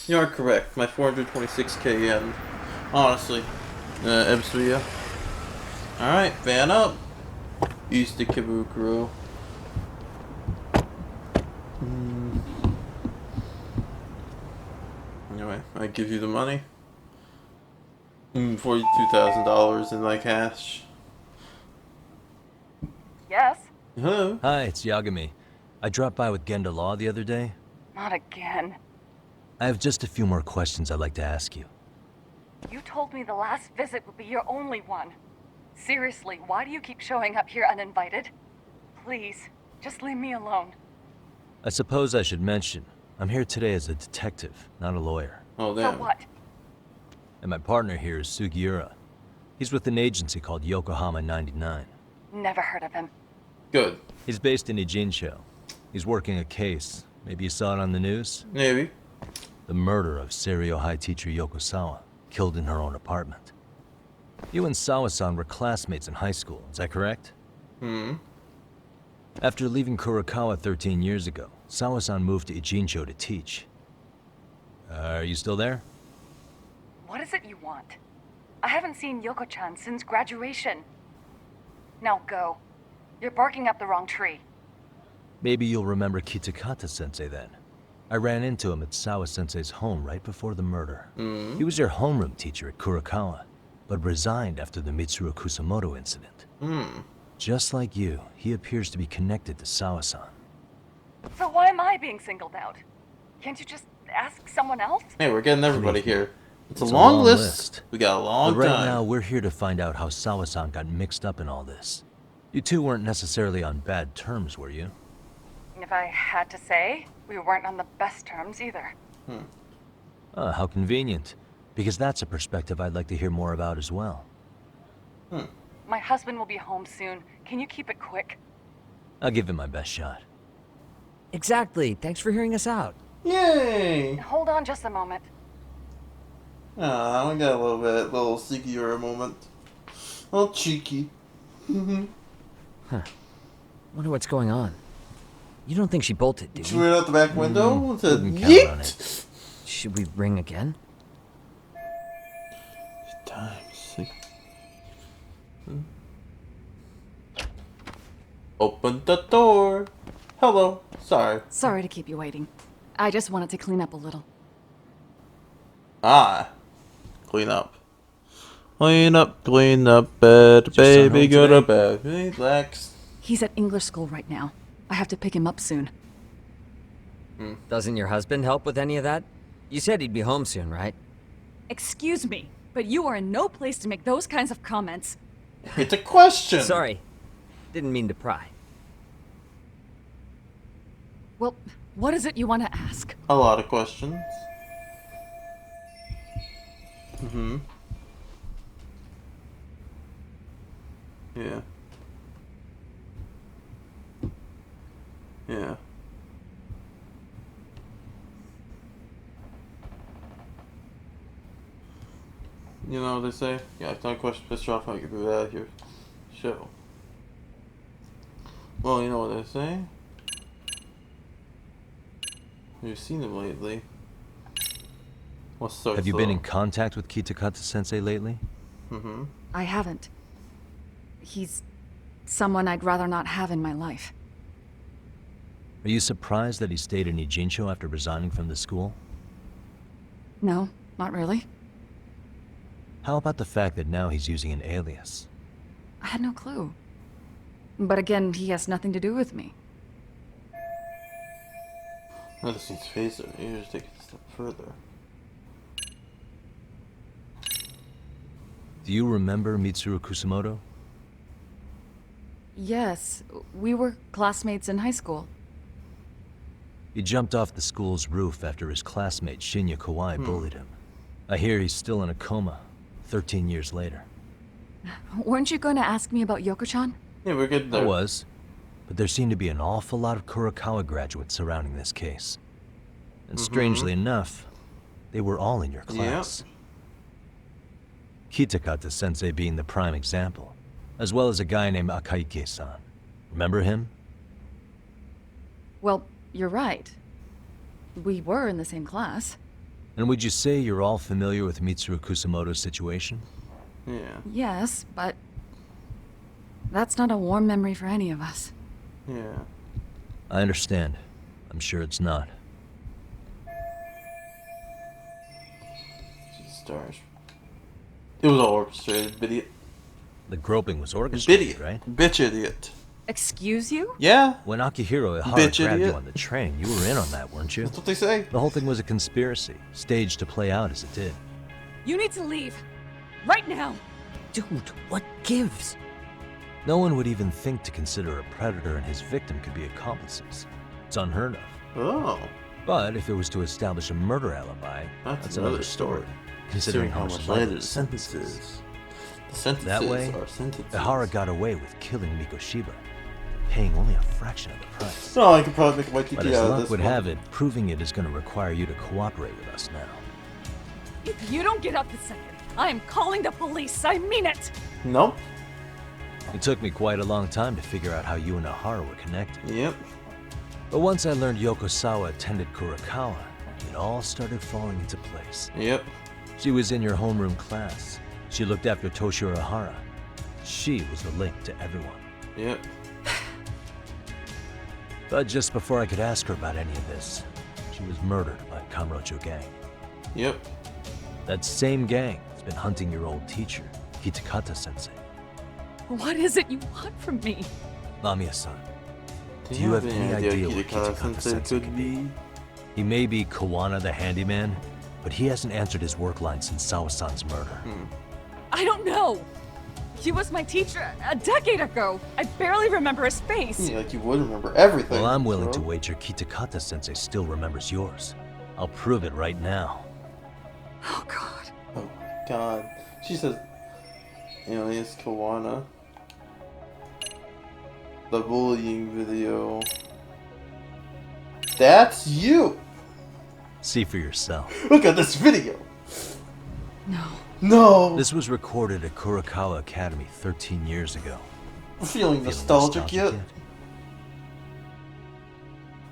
You are correct. My 426k yen. Honestly. Ebsuya. Alright, van up. East to Kibukuro. Anyway, I give you the money. $42,000 in my cash. Yes? Hello. Hi, it's Yagami. I dropped by with Genda Law the other day. Not again. I have just a few more questions I'd like to ask you. You told me the last visit would be your only one. Seriously, why do you keep showing up here uninvited? Please, just leave me alone. I suppose I should mention, I'm here today as a detective, not a lawyer. Oh, So damn. what? And my partner here is Sugiura. He's with an agency called Yokohama 99. Never heard of him. Good. He's based in Ijincho. He's working a case. Maybe you saw it on the news? Maybe. The murder of Seiryo High teacher Yokosawa, killed in her own apartment. You and Sawa-san were classmates in high school, is that correct? After leaving Kurokawa 13 years ago, Sawa-san moved to Ijincho to teach. Are you still there? What is it you want? I haven't seen Yoko-chan since graduation. Now go. You're barking up the wrong tree. Maybe you'll remember Kitakata-sensei then. I ran into him at Sawa-sensei's home right before the murder. He was your homeroom teacher at Kurokawa, but resigned after the Mitsuru Kusamoto incident. Just like you, he appears to be connected to Sawa-san. So why am I being singled out? Can't you just ask someone else? Hey, we're getting everybody Believe me, here. It's a it's long list. We got a long But right time. now, we're here to find out how Sawa-san got mixed up in all this. You two weren't necessarily on bad terms, were you? If I had to say, we weren't on the best terms either. How convenient. Because that's a perspective I'd like to hear more about as well. My husband will be home soon. Can you keep it quick? I'll give it my best shot. Exactly. Thanks for hearing us out. Yay! Hold on just a moment. Ah, we got a little Sugiura moment. A little cheeky. Wonder what's going on. You don't think she bolted, do She you? ran out the back window and said, Wouldn't count on yeet! it. Should we ring again? Times. Open the door. Hello. Sorry. Sorry to keep you waiting. I just wanted to clean up a little. Ah. Clean up. Clean up, bed, Just on baby, home go to today? bed. Relax. He's at English school right now. I have to pick him up soon. Doesn't your husband help with any of that? You said he'd be home soon, right? Excuse me, but you are in no place to make those kinds of comments. It's a question. Sorry. Didn't mean to pry. Well, what is it you want to ask? A lot of questions. Yeah. Yeah. You know what they say? Yeah, if not a question pissed you off, I can do that here. Show. Well, you know what they say? Have you seen him lately? What's so Have you been in contact with Kitakata-sensei lately? I haven't. He's someone I'd rather not have in my life. Are you surprised that he stayed in Ijincho after resigning from the school? No, not really. How about the fact that now he's using an alias? I had no clue. But again, he has nothing to do with me. I just need to face it. You just take it a step further. Do you remember Mitsuru Kusamoto? Yes, we were classmates in high school. He jumped off the school's roof after his classmate Shinya Kawai bullied him. I hear he's still in a coma, 13 years later. Weren't you going to ask me about Yoko-chan? Yeah, we're good I there. was, but there seemed to be an awful lot of Kurokawa graduates surrounding this case. And strangely enough, they were all in your class. Kitakata-sensei being the prime example, as well as a guy named Akaike-san. Remember him? Well, you're right. We were in the same class. And would you say you're all familiar with Mitsuru Kusamoto's situation? Yeah. Yes, but that's not a warm memory for any of us. Yeah. I understand. I'm sure it's not. Stars. It was all orchestrated, idiot. The groping was orchestrated, Idiot. right? Bitch idiot. Excuse you? Yeah, When Akihiro Ihara Bitch grabbed idiot. you on the train, you were in on that, weren't you? that's what they say. The whole thing was a conspiracy, staged to play out as it did. You need to leave. Right now. Dude, what gives? No one would even think to consider a predator and his victim could be accomplices. It's unheard of. Oh. But if it was to establish a murder alibi, That's another story. Considering how much lighter the sentence is. The sentences That way, are sentences. Ihara got away with killing Mikoshiba, paying only a fraction of the price. Oh, I could probably make my But TP as out of luck this would one. have it, proving it is going to require you to cooperate with us now. If you don't get up this second, I am calling the police. I mean it. Nope. It took me quite a long time to figure out how you and Ihara were connected. Yep. But once I learned Yokosawa attended Kurokawa, it all started falling into place. Yep. She was in your homeroom class. She looked after Toshiro Ihara. She was the link to everyone. Yep. But just before I could ask her about any of this, she was murdered by Kamurocho gang. Yep. That same gang has been hunting your old teacher, Kitakata-sensei. What is it you want from me? Lamia-san, do you have any idea what Kitakata-sensei could be? He may be Kawana the handyman, but he hasn't answered his work line since Sawa-san's murder. I don't know. He was my teacher a decade ago. I barely remember his face. Yeah, like you would remember everything. Well, I'm willing to bro. wager Kitakata-sensei still remembers yours. I'll prove it right now. Oh, God. Oh my god. She says, alias Kawana. The bullying video. That's you! See for yourself. Look at this video! No. No! This was recorded at Kurokawa Academy 13 years ago. Feeling Feeling nostalgic yet? yet?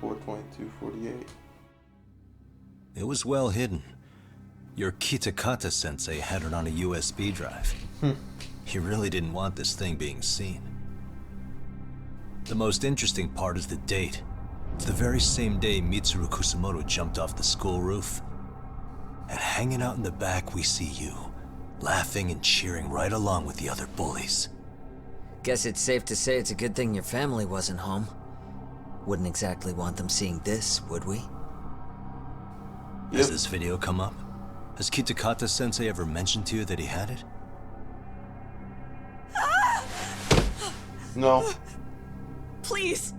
42248. It was well hidden. Your Kitakata-sensei had it on a USB drive. He really didn't want this thing being seen. The most interesting part is the date. It's the very same day Mitsuru Kusamoto jumped off the school roof. And hanging out in the back, we see you, laughing and cheering right along with the other bullies. Guess it's safe to say it's a good thing your family wasn't home. Wouldn't exactly want them seeing this, would we? Has this video come up? Has Kitakata-sensei ever mentioned to you that he had it? No. Please.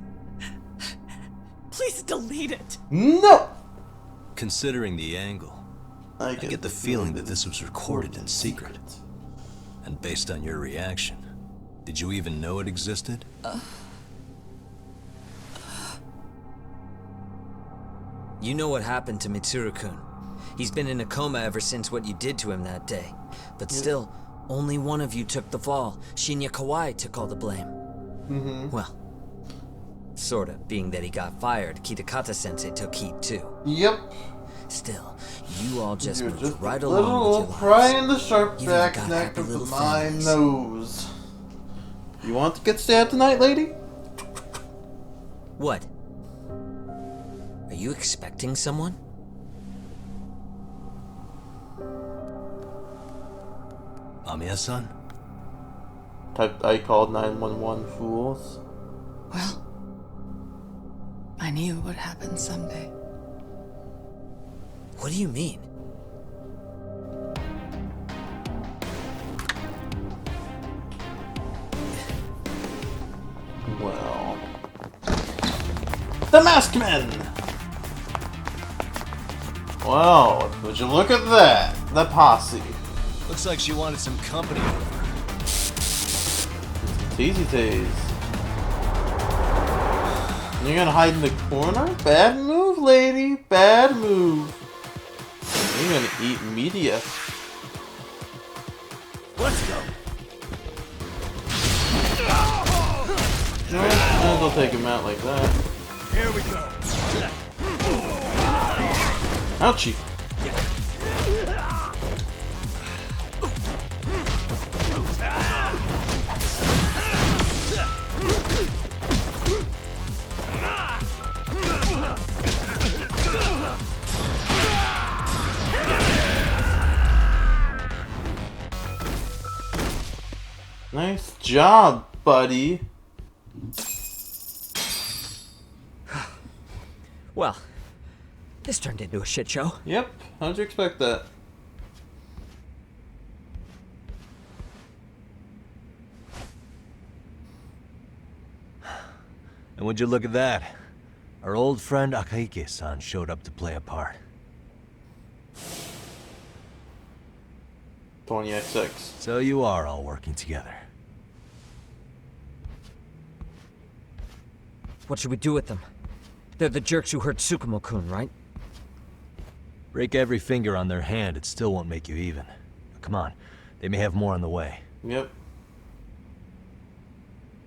Please delete it. No! Considering the angle, I get the feeling that this was recorded in secret. And based on your reaction, did you even know it existed? You know what happened to Mitsuru-kun. He's been in a coma ever since what you did to him that day. But still, only one of you took the fall. Shinya Kawai took all the blame. Well, sorta, being that he got fired, Kitakata-sensei took heat too. Yep. Still, you all just You're moved just right a along little with your pry lives. in the sharp You've even back got neck happy of little my families. nose. You want to get stabbed tonight, lady? What? Are you expecting someone? Amiya-san? I called 911 fools. Well, I knew it would happen someday. What do you mean? Well. The Masked Men! Well, would you look at that? The posse. Looks like she wanted some company over. Teasy tease. You're gonna hide in the corner? Bad move, lady. Bad move. You're gonna eat media. Let's go. Might as well take him out like that. Here we go. Ouchie. Nice job, buddy. Well, this turned into a shit show. Yep. How'd you expect that? And would you look at that? Our old friend Akaike-san showed up to play a part. 20x6. So you are all working together. What should we do with them? They're the jerks who hurt Tsukumo-kun, right? Break every finger on their hand, it still won't make you even. Come on, they may have more on the way. Yep.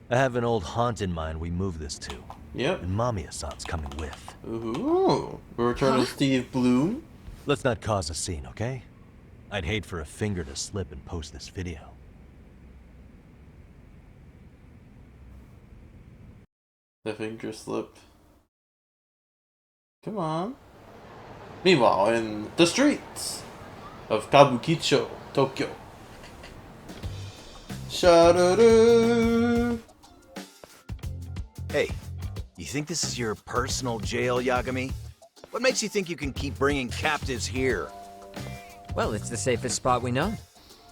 I have an old haunt in mind we move this to. Yep. And Mamiya-san's coming with. Ooh. Return of Steve Bloom. Let's not cause a scene, okay? I'd hate for a finger to slip and post this video. The finger slip. Come on. Meanwhile, in the streets of Kabukicho, Tokyo. Shadadu. Hey, you think this is your personal jail, Yagami? What makes you think you can keep bringing captives here? Well, it's the safest spot we know.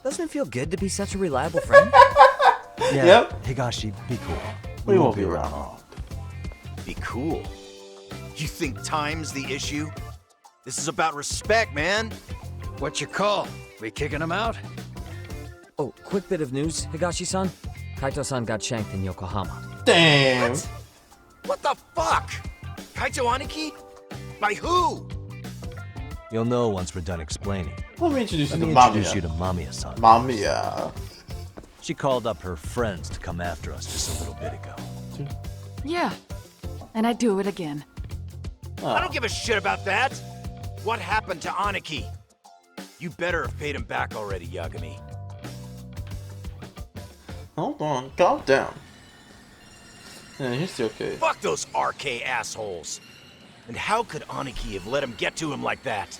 Doesn't it feel good to be such a reliable friend? Yeah, Yep. Higashi, be cool. We won't be around. Be cool. You think time's the issue? This is about respect, man. What you call? We kicking him out? Oh, quick bit of news, Higashi-san. Kaito-san got shanked in Yokohama. Damn. What the fuck? Kaito Aniki? By who? You'll know once we're done explaining. Let me introduce Let you me to introduce you Mamiya. to Mamiya-san. Mamiya. She called up her friends to come after us just a little bit ago. Yeah. And I'd do it again. I don't give a shit about that. What happened to Aniki? You better have paid him back already, Yagami. Hold on. Calm down. Yeah, he's still okay. Fuck those RK assholes. And how could Aniki have let him get to him like that?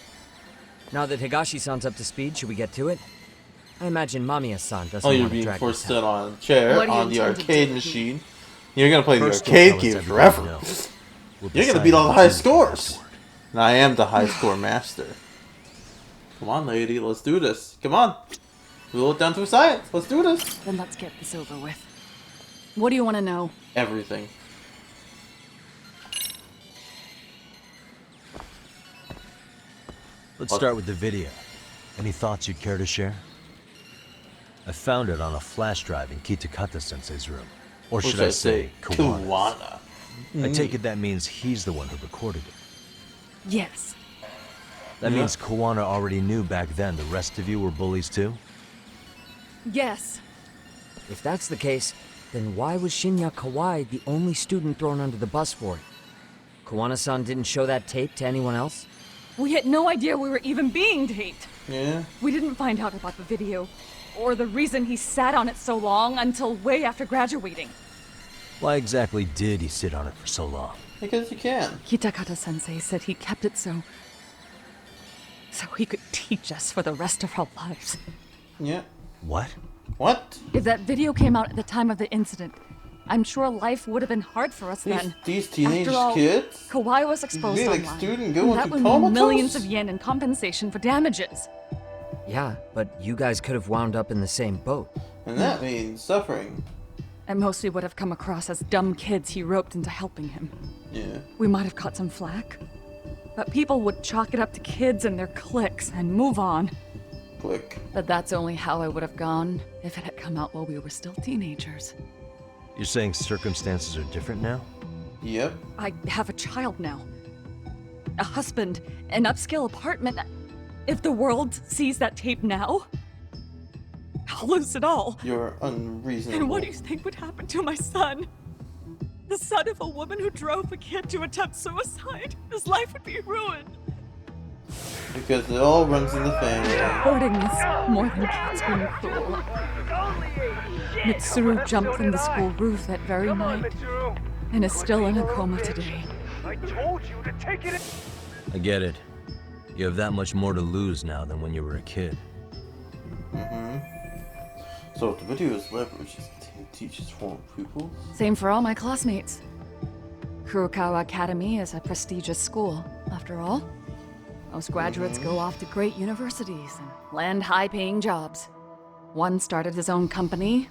Now that Higashi-san's up to speed, should we get to it? I imagine Mamiya-san doesn't Oh, you're want to being drag forced this to sit out. on a chair What do you on the intend to arcade do? machine. You're gonna play First, the you'll arcade tell us game everything you forever. know. We'll You're gonna decide beat all the who high to go scores. for. And I am the high score master. Come on, lady, let's do this. Come on. We'll look down to science. Let's do this. Then let's get this over with. What do you want to know? Everything. Let's start with the video. Any thoughts you'd care to share? I found it on a flash drive in Kitakata-sensei's room. Or should I say, Kawana's. Kawana. I take it that means he's the one who recorded it. Yes. That Yeah. means Kawana already knew back then the rest of you were bullies too? Yes. If that's the case, then why was Shinya Kawai the only student thrown under the bus for it? Kawana-san didn't show that tape to anyone else? We had no idea we were even being taped. Yeah. We didn't find out about the video, or the reason he sat on it so long until way after graduating. Why exactly did he sit on it for so long? Because you can. Kitakata-sensei said he kept it so he could teach us for the rest of our lives. Yeah. What? What? If that video came out at the time of the incident, I'm sure life would have been hard for us then. These teenage After all, kids? Kawai was exposed Be like online. student going that to would comatose? mean millions of yen in compensation for damages. Yeah, but you guys could have wound up in the same boat. And that means suffering. And most we would have come across as dumb kids he roped into helping him. Yeah. We might have caught some flack, but people would chalk it up to kids and their cliques and move on. Click. But that's only how I would have gone if it had come out while we were still teenagers. You're saying circumstances are different now? Yep. I have a child now, a husband, an upscale apartment. If the world sees that tape now, I'll lose it all. You're unreasonable. And what do you think would happen to my son? The son of a woman who drove a kid to attempt suicide? His life would be ruined. Because it all runs in the family. Hoarding is more than kids being cruel. Mitsuru jumped from the school roof that very night and is still in a coma today. I told you to take it. I get it. You have that much more to lose now than when you were a kid. So the video is leveraged to teach his former pupils. Same for all my classmates. Kurokawa Academy is a prestigious school, after all. Most graduates go off to great universities and land high-paying jobs. One started his own company.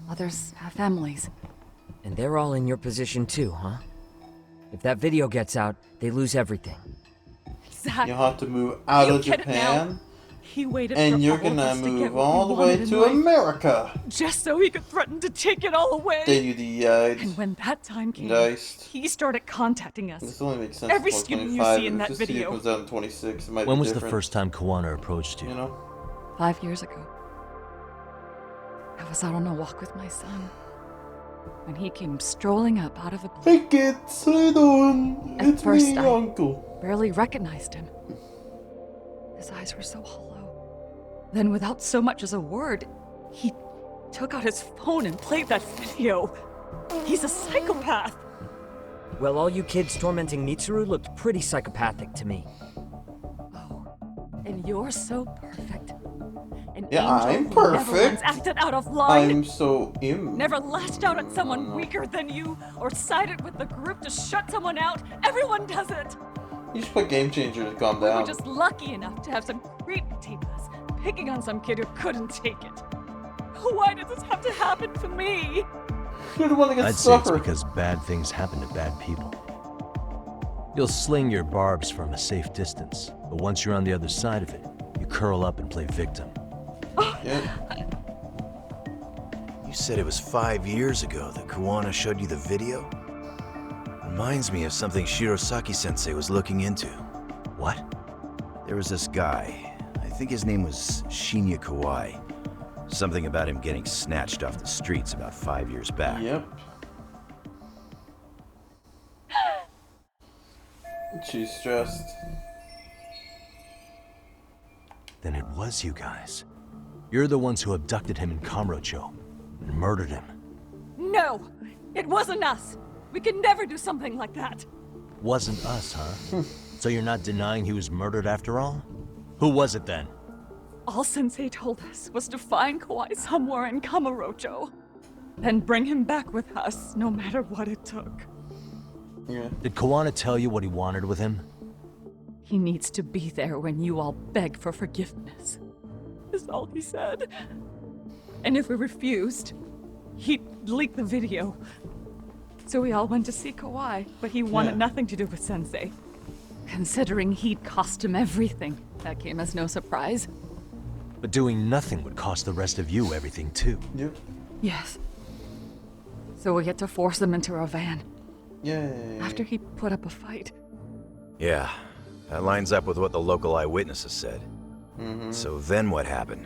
Others have families. And they're all in your position too, huh? If that video gets out, they lose everything. Exactly. You'll have to move out of Japan, He waited and for you're all of gonna us to get move what all we the way wanted in to life, America. just so he could threaten to take it all away. Then you And when that time came, diced. he started contacting us. This only makes sense. Every for student you 25, see in if that this video. comes out in 26. It might When be was the different, first time Kawana approached you? You know. 5 years ago. I was out on a walk with my son when he came strolling up out of the blue. Hey kids, how you doing? At It's first, me, I Uncle. barely recognized him. His eyes were so hollow. Then, without so much as a word, he took out his phone and played that video. He's a psychopath. Well, all you kids tormenting Mitsuru looked pretty psychopathic to me. Oh, and you're so perfect. An Yeah, angel I'm who never perfect. once acted out of line. I'm so Never lashed out at someone weaker than you, or sided with the group to shut someone out. Everyone does it. You should put Game Changer to calm We were down. just lucky enough to have some creep tape us, picking on some kid who couldn't take it. Why did this have to happen to me? You're the one that I'd gets say it's suffered. because bad things happen to bad people. You'll sling your barbs from a safe distance, but once you're on the other side of it, you curl up and play victim. Yeah. You said it was 5 years ago that Kawana showed you the video? Reminds me of something Shirosaki-sensei was looking into. What? There was this guy. I think his name was Shinya Kawai. Something about him getting snatched off the streets about 5 years back. Yep. She's stressed. Then it was you guys. You're the ones who abducted him in Kamurocho and murdered him. No, it wasn't us. We could never do something like that. Wasn't us, huh? So you're not denying he was murdered after all? Who was it then? All Sensei told us was to find Kawai somewhere in Kamurocho, then bring him back with us, no matter what it took. Yeah. Did Kawana tell you what he wanted with him? He needs to be there when you all beg for forgiveness. Is all he said. And if we refused, he'd leak the video. So we all went to see Kawai, but he wanted nothing to do with Sensei. Considering he'd cost him everything, that came as no surprise. But doing nothing would cost the rest of you everything too. Yep. Yes. So we had to force him into our van. Yay. After he put up a fight. Yeah, that lines up with what the local eyewitnesses said. So then what happened?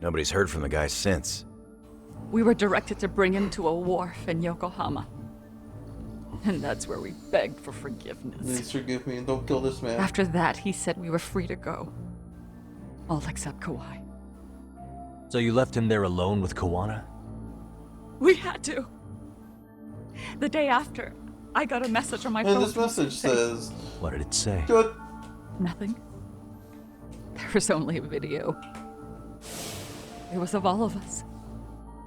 Nobody's heard from the guy since. We were directed to bring him to a wharf in Yokohama. And that's where we begged for forgiveness. Please forgive me and don't kill this man. After that, he said we were free to go. All except Kawai. So you left him there alone with Kawana? We had to. The day after, I got a message on my phone. And this from message Sensei. says, What did it say? good. Nothing. There was only a video. It was of all of us,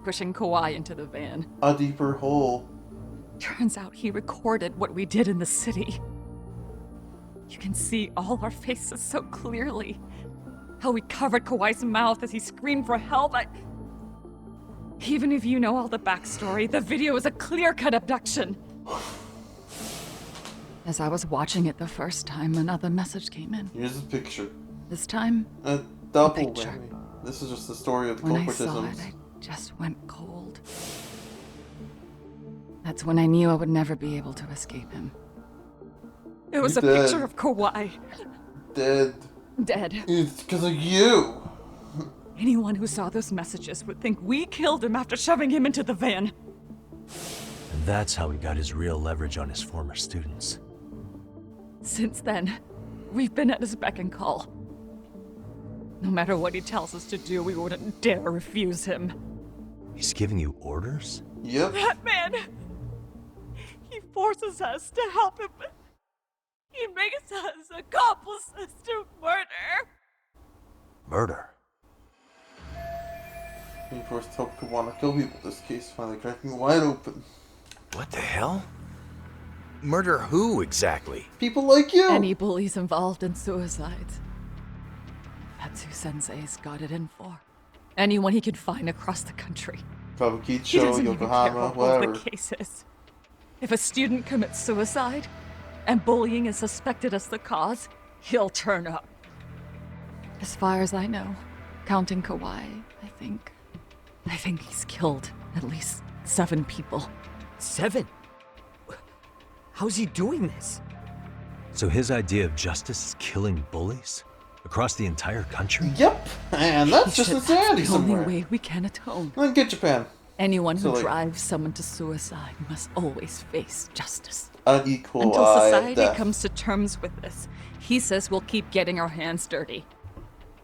pushing Kawhi into the van. A deeper hole. Turns out he recorded what we did in the city. You can see all our faces so clearly. How we covered Kawhi's mouth as he screamed for help. Even if you know all the backstory, the video is a clear-cut abduction. As I was watching it the first time, another message came in. Here's a picture. This time, A double picture. whammy. This is just the story of the when I saw culpritisms. it, I just went cold. That's when I knew I would never be able to escape him. It was He's a dead. picture of Kawhi, Dead. dead. It's because of you. Anyone who saw those messages would think we killed him after shoving him into the van. And that's how he got his real leverage on his former students. Since then, we've been at his beck and call. No matter what he tells us to do, we wouldn't dare refuse him. He's giving you orders? Yep. That man, he forces us to help him. He makes us accomplices to murder. Murder? He first helped Kawana kill people. This case finally cracking wide open. What the hell? Murder who exactly? People like you! Any bullies involved in suicides. That's who Sensei's got it in for. Anyone he could find across the country. He Kabukicho, doesn't even care how Yokohama, old whatever. the case is. If a student commits suicide, and bullying is suspected as the cause, he'll turn up. As far as I know, counting Kawai, I think he's killed at least 7 people. 7? How's he doing this? So his idea of justice is killing bullies? Across the entire country? Yep, and that's He just said insanity that's the only somewhere. way we can atone. Then get Japan. Anyone So, who like- drives someone to suicide must always face justice. Unequal Until eye society death. comes to terms with this, he says we'll keep getting our hands dirty.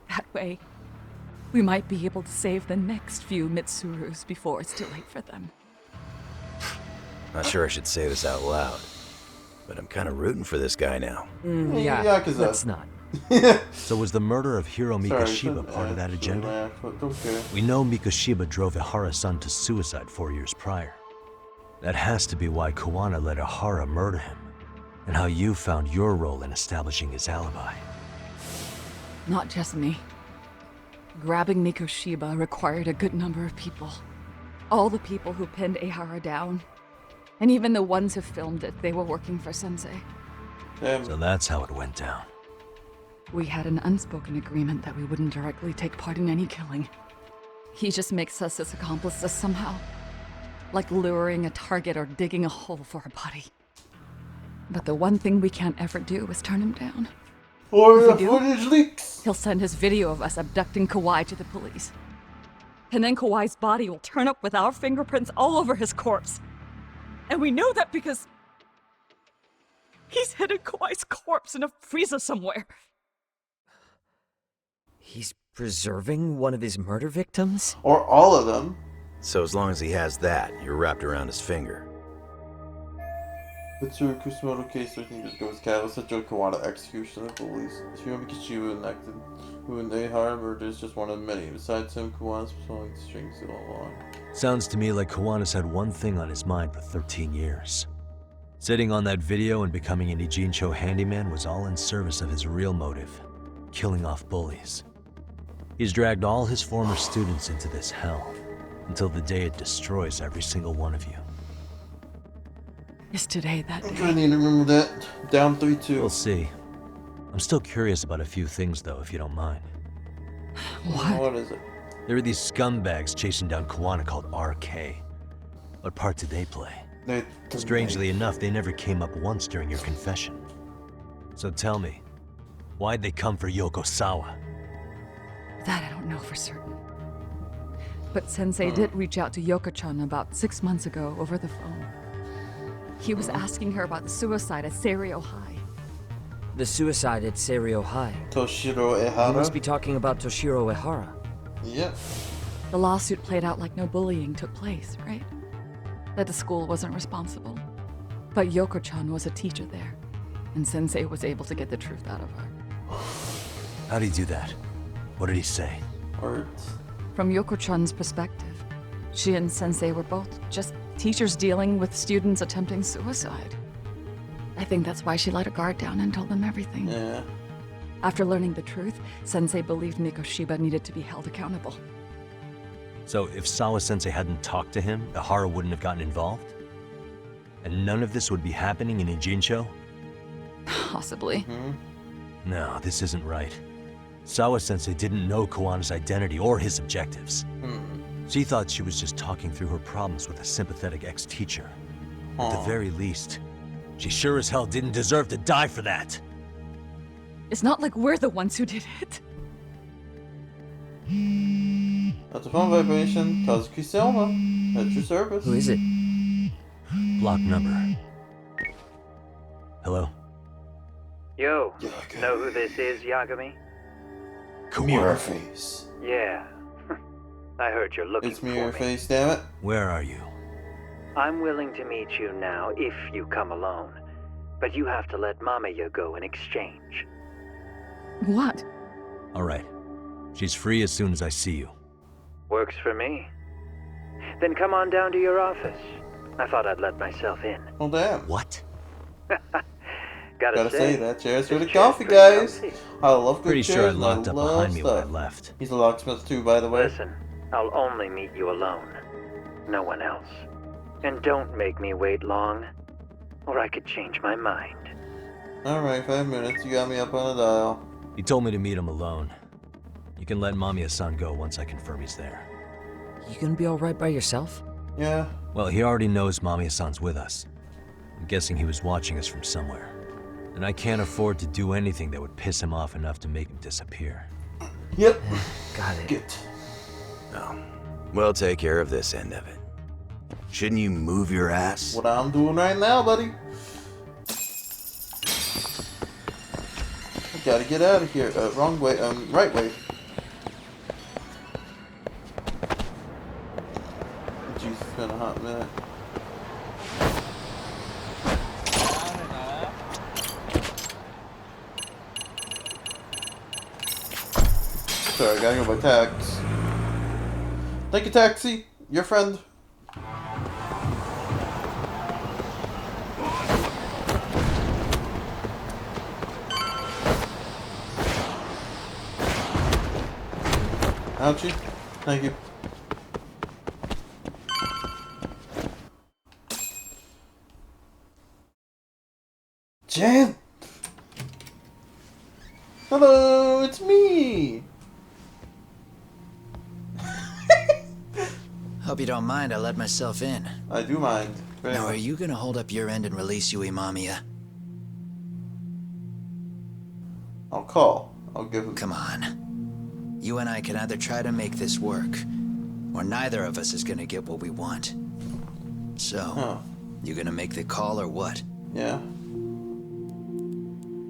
That way, we might be able to save the next few Mitsurus before it's too late for them. Not sure I should say this out loud, but I'm kind of rooting for this guy now. Yeah, Yakuza. let's not. So was the murder of Hiro Sorry, Mikoshiba part of that actually, agenda? but okay. We know Mikoshiba drove Ihara-san to suicide 4 years prior. That has to be why Kawana let Ihara murder him, and how you found your role in establishing his alibi. Not just me. Grabbing Mikoshiba required a good number of people. All the people who pinned Ehara down. And even the ones who filmed it, they were working for Sensei. Damn. So that's how it went down. We had an unspoken agreement that we wouldn't directly take part in any killing. He just makes us his accomplices somehow. Like luring a target or digging a hole for a body. But the one thing we can't ever do is turn him down. Or If the we do- footage leaks. He'll send his video of us abducting Kawai to the police. And then Kawai's body will turn up with our fingerprints all over his corpse. And we know that because he's hidden Kawai's corpse in a freezer somewhere. He's preserving one of his murder victims? Or all of them. So as long as he has that, you're wrapped around his finger. The Tsuru Kusumoto case 13 years ago was catalyst to Joe Kawana execution of police. Hiro Mikoshiba enacted who in Ehara murder is just one of many. Besides him, Kawana's pulling the strings all along. Sounds to me like Kawana's had one thing on his mind for 13 years. Sitting on that video and becoming an Ijincho handyman was all in service of his real motive, killing off bullies. He's dragged all his former students into this hell, until the day it destroys every single one of you. Is today that I day? need to remember that. Down 3-2. We'll see. I'm still curious about a few things, though, if you don't mind. What is it? There are these scumbags chasing down Kawana called RK. What part did they play? Strangely enough, they never came up once during your confession. So tell me, why'd they come for Yokosawa? That I don't know for certain. But Sensei did reach out to Yoko-chan about 6 months ago over the phone. He was asking her about the suicide at Seiryo High. The suicide at Seiryo High. Toshiro You Ehara? must be talking about Toshiro Ehara. Yep. The lawsuit played out like no bullying took place, right? That the school wasn't responsible. But Yoko-chan was a teacher there, and Sensei was able to get the truth out of her. How'd he do that? What did he say? Words. From Yoko-chan's perspective, she and Sensei were both just teachers dealing with students attempting suicide. I think that's why she let her guard down and told them everything. Yeah. After learning the truth, Sensei believed Mikoshiba needed to be held accountable. So if Sawa-sensei hadn't talked to him, Ihara wouldn't have gotten involved? And none of this would be happening in Ijincho? Possibly. No, this isn't right. Sawa-sensei didn't know Kawana's identity or his objectives. She thought she was just talking through her problems with a sympathetic ex-teacher. At the very least, she sure as hell didn't deserve to die for that. It's not like we're the ones who did it. That's a phone vibration. Kazuki Selma. At your service. Who is it? Block number. Hello? Yo, Yagami. know who this is, Yagami? Mirror face. Yeah. I heard you're looking It's for mirror me. face, damn it. Where are you? I'm willing to meet you now if you come alone. But you have to let Mamiya go in exchange. What? All right. She's free as soon as I see you. Works for me. Then come on down to your office. I thought I'd let myself in. Well, damn. What? Gotta Say that chair's this really chair's comfy, pretty guys. comfy. I love good Pretty chairs sure I and locked up love behind me when I stuff. left. He's a locksmith too, by the way. Listen, I'll only meet you alone. No one else. And don't make me wait long, or I could change my mind. Alright, 5 minutes. You got me up on the dial. He told me to meet him alone. You can let Mamiya-san go once I confirm he's there. You gonna be alright by yourself? Yeah. Well, he already knows Mamiya-san's with us. I'm guessing he was watching us from somewhere. And I can't afford to do anything that would piss him off enough to make him disappear. Yep. Got it. Get. No. We'll take care of this end of it. Shouldn't you move your ass? What I'm doing right now, buddy. I gotta get out of here. Wrong way. Right way. Jesus, it's been a hot minute. Sorry, I gotta go by tax. Thank you, taxi. Your friend. Ouchie. Thank you. Jen! Hello, it's me! Hope you don't mind I let myself in. I do mind. Very Now, much. are you gonna hold up your end and release Yui Mamiya? I'll call. I'll give him. Come on. You and I can either try to make this work, or neither of us is gonna get what we want. So, Huh. you gonna make the call or what? Yeah.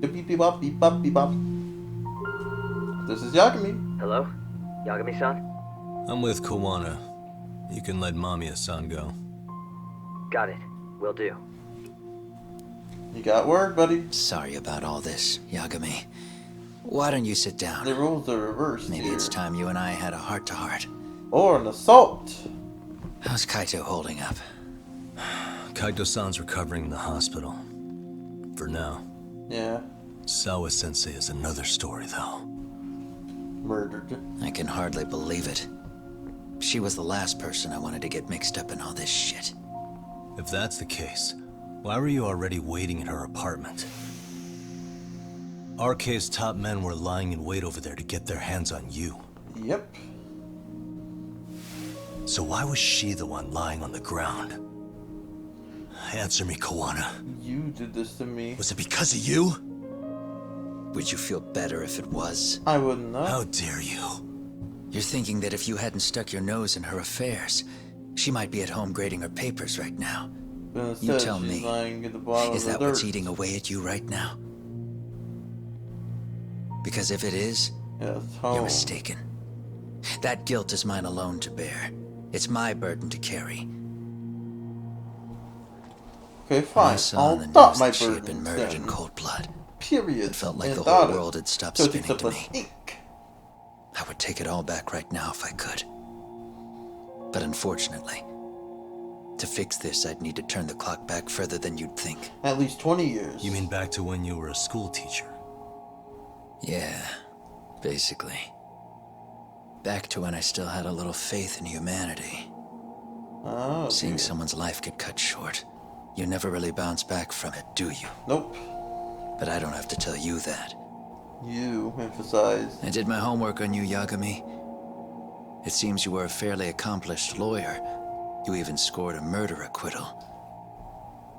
Beep beep bop beep bop beep bop. This is Yakami. Hello? Yagami-san? I'm with Kawana. You can let Mamiya-san go. Got it. Will do. You got word, buddy. Sorry about all this, Yagami. Why don't you sit The down? rules are reversed Maybe here. it's time you and I had a heart-to-heart. Or an assault. How's Kaito holding up? Kaito-san's recovering in the hospital. For now. Yeah. Sawa-sensei is another story, though. Murdered. I can hardly believe it. She was the last person I wanted to get mixed up in all this shit. If that's the case, why were you already waiting in her apartment? RK's top men were lying in wait over there to get their hands on you. Yep. So why was she the one lying on the ground? Answer me, Kawana. You did this to me. Was it because of you? Would you feel better if it was? I wouldn't know. How dare you? You're thinking that if you hadn't stuck your nose in her affairs, she might be at home grading her papers right now. But You instead, tell she's me, lying at the bottom Is of that the what's dirt. eating away at you right now? Because if it is, Yes, you're home. mistaken. That guilt is mine alone to bear. It's my burden to carry. Okay, I fine. saw I'll on the stop news my that she had burdens been murdered in then. cold blood. Period. It felt like And the thought whole it. world had stopped So it spinning takes to up me. a ink. I would take it all back right now if I could. But unfortunately, to fix this, I'd need to turn the clock back further than you'd think. At least 20 years. You mean back to when you were a school teacher? Yeah, basically. Back to when I still had a little faith in humanity. Oh, Seeing dear. someone's life get cut short, you never really bounce back from it, do you? Nope. But I don't have to tell you that. You emphasize. I did my homework on you, Yagami. It seems you were a fairly accomplished lawyer. You even scored a murder acquittal.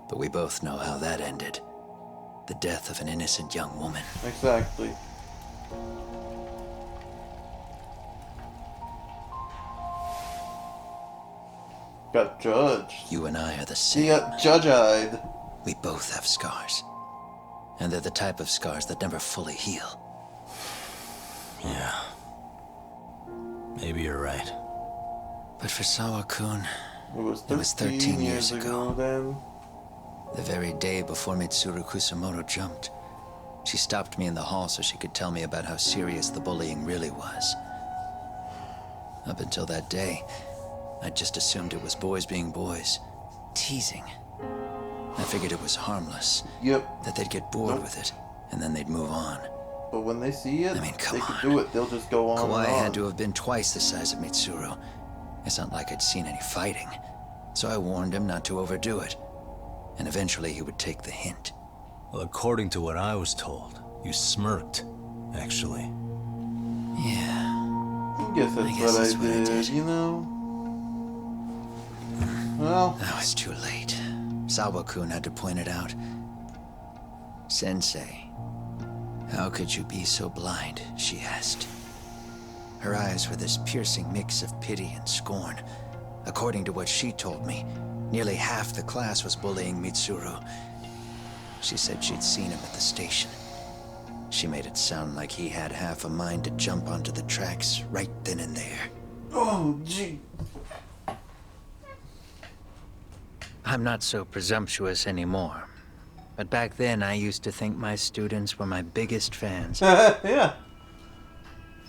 But we both know how that ended. The death of an innocent young woman. Exactly. Got judged. You and I are the He same. got judge-eyed. We both have scars. And they're the type of scars that never fully heal. Yeah. Maybe you're right. But for Sawa-kun, It was It was 13, 13 years years ago ago. then. the very day before Mitsuru Kusamoto jumped, she stopped me in the hall so she could tell me about how serious the bullying really was. Up until that day, I just assumed it was boys being boys, teasing. I figured it was harmless, Yep. that they'd get bored with it, and then they'd move on. But when they see it, I mean, come they on. can do it. They'll just go on Kawhi and on. had to have been twice the size of Mitsuru. It's not like I'd seen any fighting. So I warned him not to overdo it. And eventually he would take the hint. Well, according to what I was told, you smirked, actually. Yeah. I guess that's what I did, you know? Well, I was too late. Sawa-kun had to point it out. Sensei, how could you be so blind? She asked. Her eyes were this piercing mix of pity and scorn. According to what she told me, nearly half the class was bullying Mitsuru. She said she'd seen him at the station. She made it sound like he had half a mind to jump onto the tracks right then and there. oh, gee. I'm not so presumptuous anymore. But back then, I used to think my students were my biggest fans. Yeah.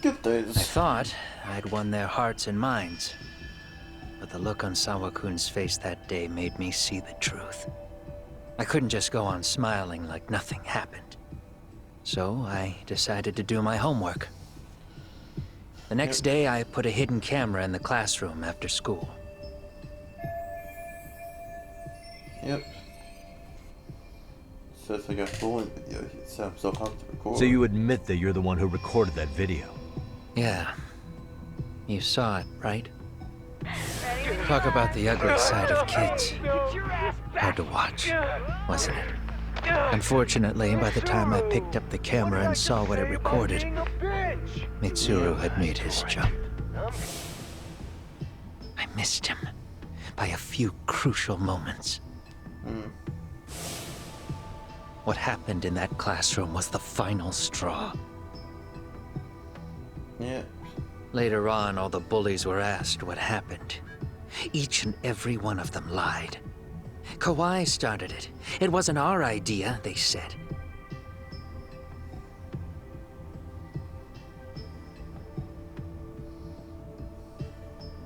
Good I days. thought I'd won their hearts and minds. But the look on Sawa-kun's face that day made me see the truth. I couldn't just go on smiling like nothing happened. So I decided to do my homework. The next day, I put a hidden camera in the classroom after school. Yep. Says I got bullying video. He set himself up to record. So you admit that you're the one who recorded that video? Yeah. You saw it, right? Talk about the ugly side of kids. Hard to watch, wasn't it? Unfortunately, by the time I picked up the camera and saw what it recorded, Mitsuru had made his jump. I missed him by a few crucial moments. What happened in that classroom was the final straw. Yeah. Later on, all the bullies were asked what happened. Each and every one of them lied. Kawhi started it. It wasn't our idea, they said.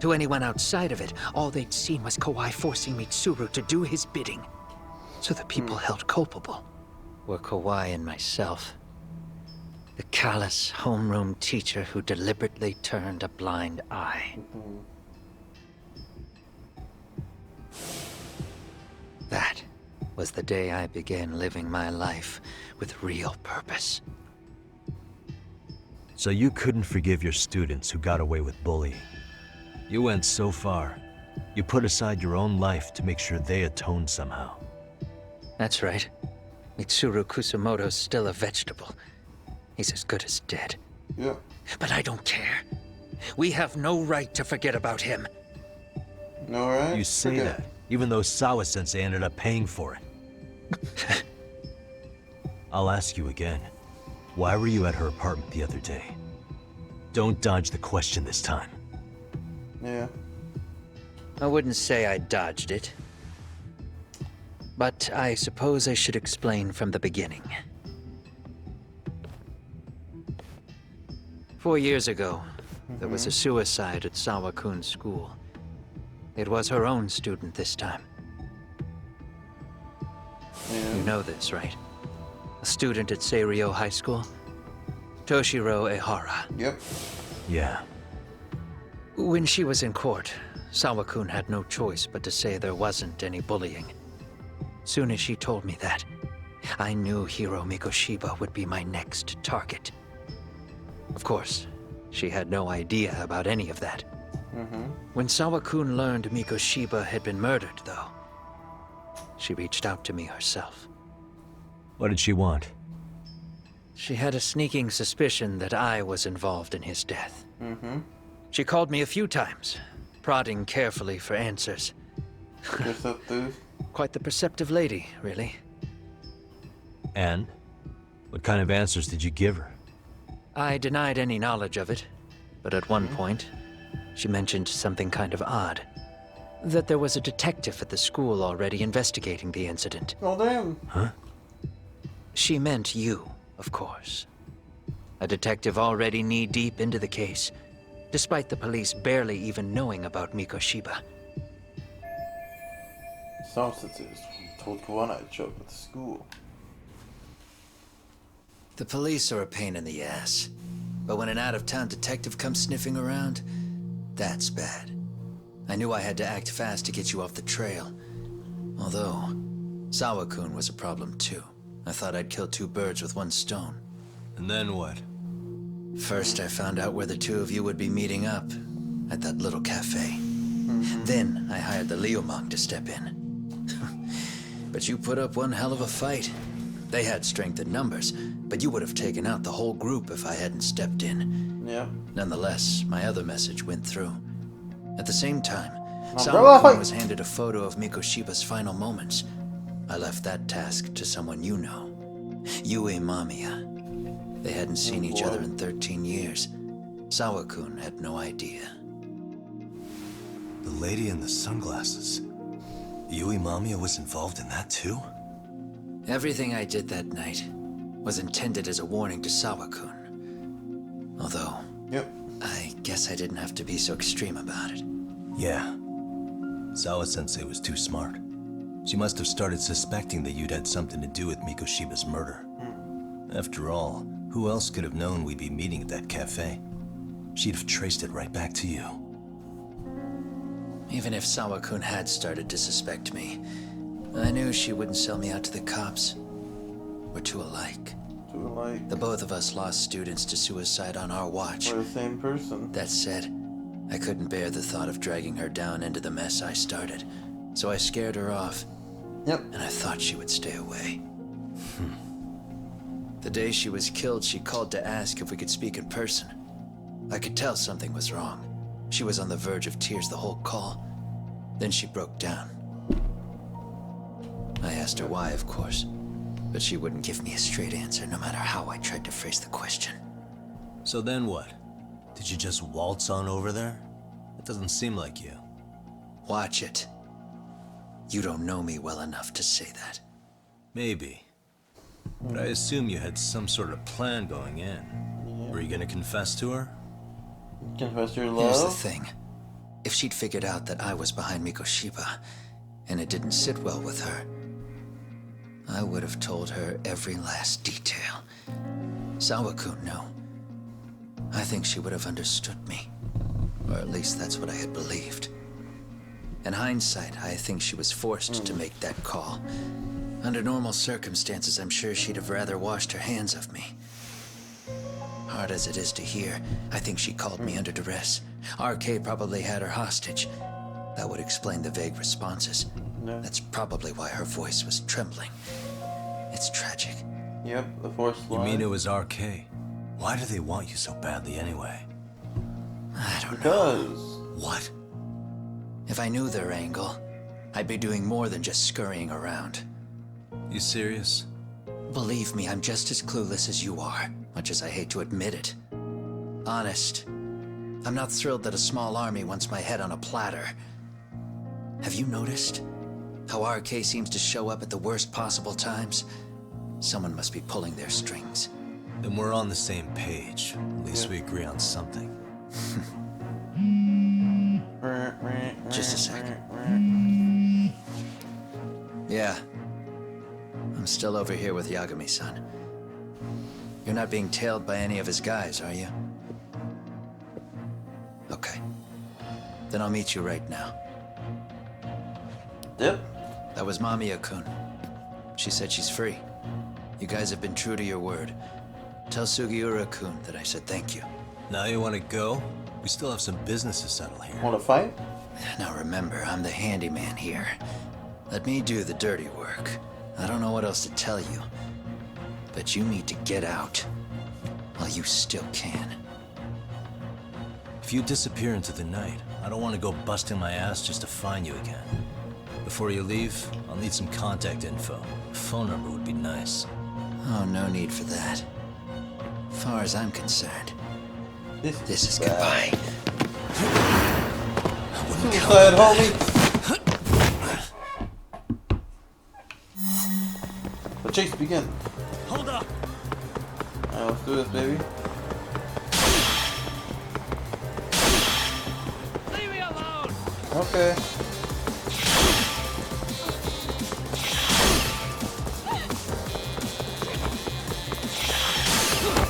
To anyone outside of it, all they'd seen was Kawhi forcing Mitsuru to do his bidding. So the people held culpable were Kawhi and myself. The callous homeroom teacher who deliberately turned a blind eye. That was the day I began living my life with real purpose. So you couldn't forgive your students who got away with bullying. You went so far, you put aside your own life to make sure they atoned somehow. That's right. Mitsuru Kusumoto's still a vegetable. He's as good as dead. Yeah. But I don't care. We have no right to forget about him. Alright. You say Okay. that, even though Sawa-sensei ended up paying for it. I'll ask you again. Why were you at her apartment the other day? Don't dodge the question this time. Yeah. I wouldn't say I dodged it. But I suppose I should explain from the beginning. 4 years ago, there was a suicide at Sawa-kun's school. It was her own student this time. Yeah. You know this, right? A student at Seiryo High School? Toshiro Ehara. Yep. Yeah. When she was in court, Sawa-kun had no choice but to say there wasn't any bullying. Soon as she told me that, I knew Hiro Mikoshiba would be my next target. Of course, she had no idea about any of that. When Sawa-kun learned Mikoshiba had been murdered, though, she reached out to me herself. What did she want? She had a sneaking suspicion that I was involved in his death. She called me a few times, prodding carefully for answers. Guess that dude. Quite the perceptive lady, really. And? What kind of answers did you give her? I denied any knowledge of it, but at one point, she mentioned something kind of odd. That there was a detective at the school already investigating the incident. Oh, damn. Huh? She meant you, of course. A detective already knee-deep into the case, despite the police barely even knowing about Mikoshiba. Sawa-sensei told Kawana to show up at the school. The police are a pain in the ass, but when an out-of-town detective comes sniffing around, that's bad. I knew I had to act fast to get you off the trail. Although, Sawa-kun was a problem too. I thought I'd kill two birds with one stone. And then what? First, I found out where the two of you would be meeting up, at that little cafe. Then, I hired the Liumang to step in. But you put up one hell of a fight. They had strength in numbers, but you would have taken out the whole group if I hadn't stepped in. Yeah. Nonetheless, my other message went through. At the same time, Umbrella Sawa-kun fight! was handed a photo of Mikoshiba's final moments. I left that task to someone you know. Yue Mamiya. They hadn't seen each other in 13 years. Sawa-kun had no idea. The lady in the sunglasses. Yui Mamiya was involved in that too? Everything I did that night was intended as a warning to Sawa-kun. Although, Yep. I guess I didn't have to be so extreme about it. Yeah. Sawa-sensei was too smart. She must have started suspecting that you'd had something to do with Mikoshiba's murder. After all, who else could have known we'd be meeting at that cafe? She'd have traced it right back to you. Even if Sawa-kun had started to suspect me, I knew she wouldn't sell me out to the cops. We're too alike. Too alike. The both of us lost students to suicide on our watch. We're the same person. That said, I couldn't bear the thought of dragging her down into the mess I started, so I scared her off. Yep. And I thought she would stay away. The day she was killed, she called to ask if we could speak in person. I could tell something was wrong. She was on the verge of tears the whole call. Then she broke down. I asked her why, of course, but she wouldn't give me a straight answer no matter how I tried to phrase the question. So then what? Did you just waltz on over there? It doesn't seem like you. Watch it. You don't know me well enough to say that. Maybe. But I assume you had some sort of plan going in. Were you gonna confess to her? Confess your Here's the love. thing. If she'd figured out that I was behind Mikoshiba, and it didn't sit well with her, I would have told her every last detail. Sawa-kun, no. I think she would have understood me. Or at least that's what I had believed. In hindsight, I think she was forced to make that call. Under normal circumstances, I'm sure she'd have rather washed her hands of me. Hard as it is to hear, I think she called me under duress. RK probably had her hostage. That would explain the vague responses. No. That's probably why her voice was trembling. It's tragic. Yep, the force You line. mean it was RK? Why do they want you so badly anyway? I don't know. Because. What? If I knew their angle, I'd be doing more than just scurrying around. You serious? Believe me, I'm just as clueless as you are, much as I hate to admit it. Honest, I'm not thrilled that a small army wants my head on a platter. Have you noticed how RK seems to show up at the worst possible times? Someone must be pulling their strings. Then we're on the same page. At least we agree on something. Just a sec. Yeah. I'm still over here with Yagami-san. You're not being tailed by any of his guys, are you? Okay. Then I'll meet you right now. Yep. That was Mamiya-kun. She said she's free. You guys have been true to your word. Tell Sugiura-kun that I said thank you. Now you want to go? We still have some business to settle here. Want to fight? Now remember, I'm the handyman here. Let me do the dirty work. I don't know what else to tell you. But you need to get out while you still can. If you disappear into the night, I don't want to go busting my ass just to find you again. Before you leave, I'll need some contact info. A phone number would be nice. Oh, no need for that. Far as I'm concerned, this is bad. goodbye. Suicide, homie! The chase begins. Hold up! Alright, let's do this, baby. Okay.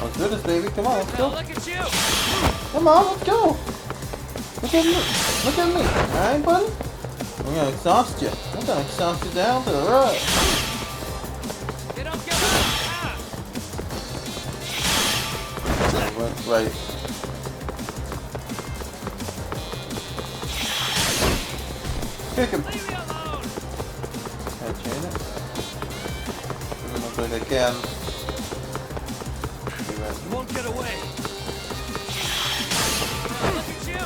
Let's do this, baby. Come on, let's go. Look at you! Come on, let's go. Look at me. Look at me. Alright, buddy? I'm gonna exhaust you. I'm gonna exhaust you down to the right. They don't give up! Went right. Kick him. Leave me alone! Can I chain it? Doesn't look like I can. You won't get away! Look at you!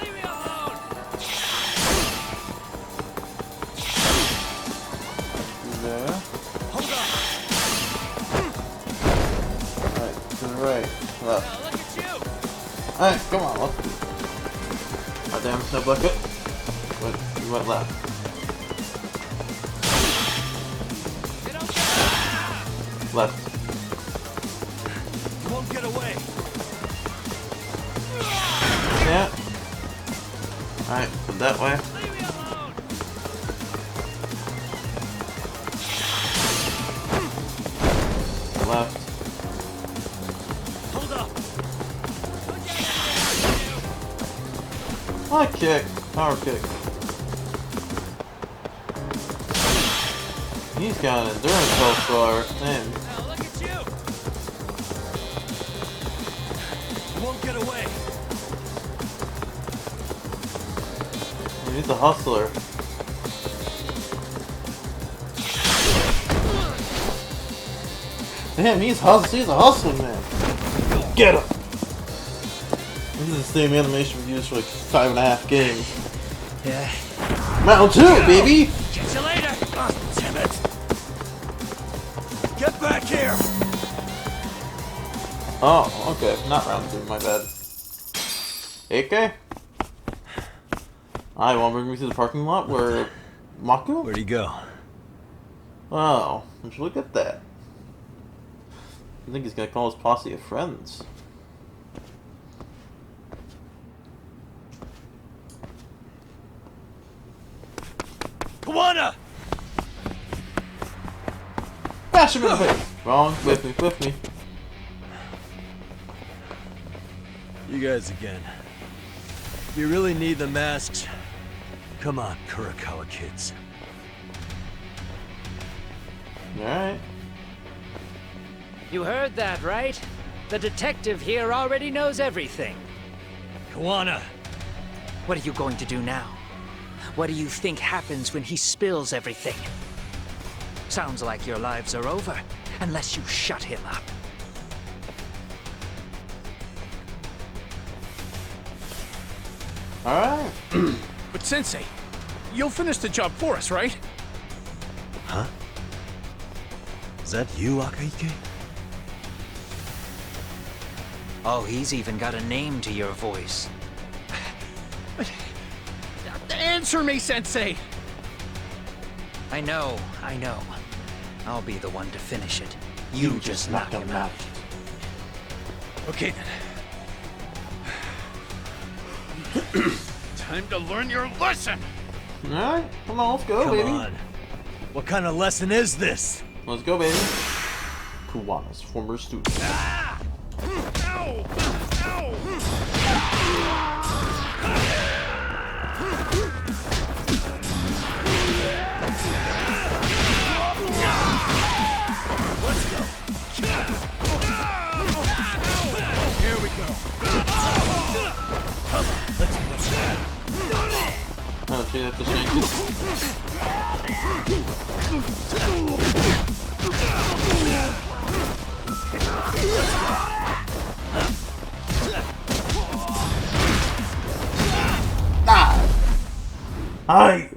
Leave me alone! There. Hold on! Right, to the right. Left. Now look at you! Alright, come on, left. Oh damn, no bucket. Wait, you went left. They don't give up! Left. You won't get away! Yeah. Alright, so that way. Leave me alone! Left. Hold up! High kick. Power kick. He's got an endurance so far. Man. Now look at you! You won't get away! He's a hustler. Damn, he's a hustling man. Get him! This is the same animation we used for like 5.5 games. Yeah. Round 2, baby! Catch you later! Oh, damn it! Get back here! Oh, okay. Not round 2, my bad. AK? I want to bring me to the parking lot where Mako? Where'd he go? Wow, would you look at that? I think he's gonna call his posse of friends. Kawana! Bash him in the face! Wrong, with me. You guys again. You really need the masks? Come on, Kurakawa kids. Alright. You heard that, right? The detective here already knows everything. Kawana! What are you going to do now? What do you think happens when he spills everything? Sounds like your lives are over, unless you shut him up. Alright. But Sensei, you'll finish the job for us, right? Huh? Is that you, Akaike? Oh, he's even got a name to your voice. Answer me, Sensei! I know. I'll be the one to finish it. You just knock him out. Okay then. Time to learn your lesson! Alright, come on, let's go, Come baby. on. What kind of lesson is this? Let's go, baby. Kuwana's former student. Ah! Ow! Ow! Let's go! Here we go! Let's go! Oh, shit, that's a shank. Hi.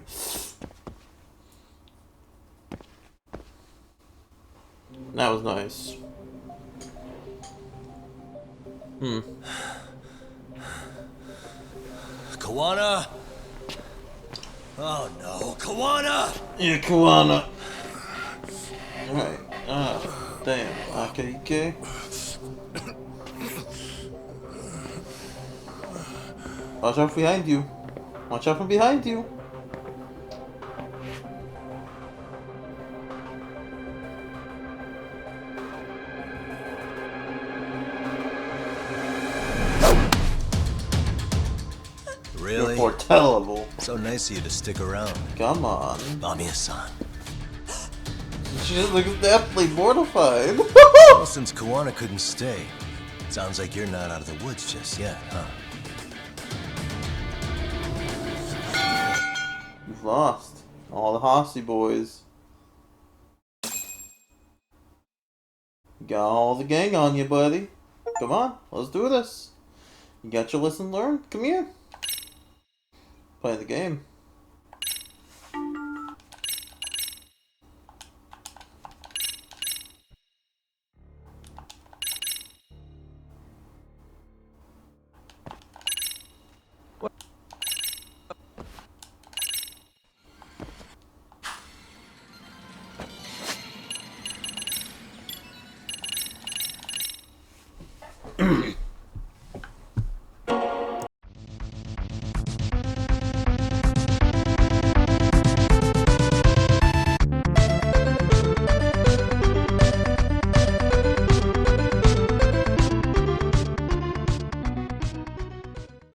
That was nice. Kawana? Oh no, Kawana! Yeah, Kuwana. Alright. Damn. Okay. Watch out behind you. Watch out from behind you. Really? You're foretellable. So nice of you to stick around. Come on. Mamiya-san. She just looks deathly mortified. Well, since Kawana couldn't stay, sounds like you're not out of the woods just yet, huh? You've lost. All the Hossy boys. You got all the gang on you, buddy. Come on, let's do this. You got your lesson learned? Come here. Play the game.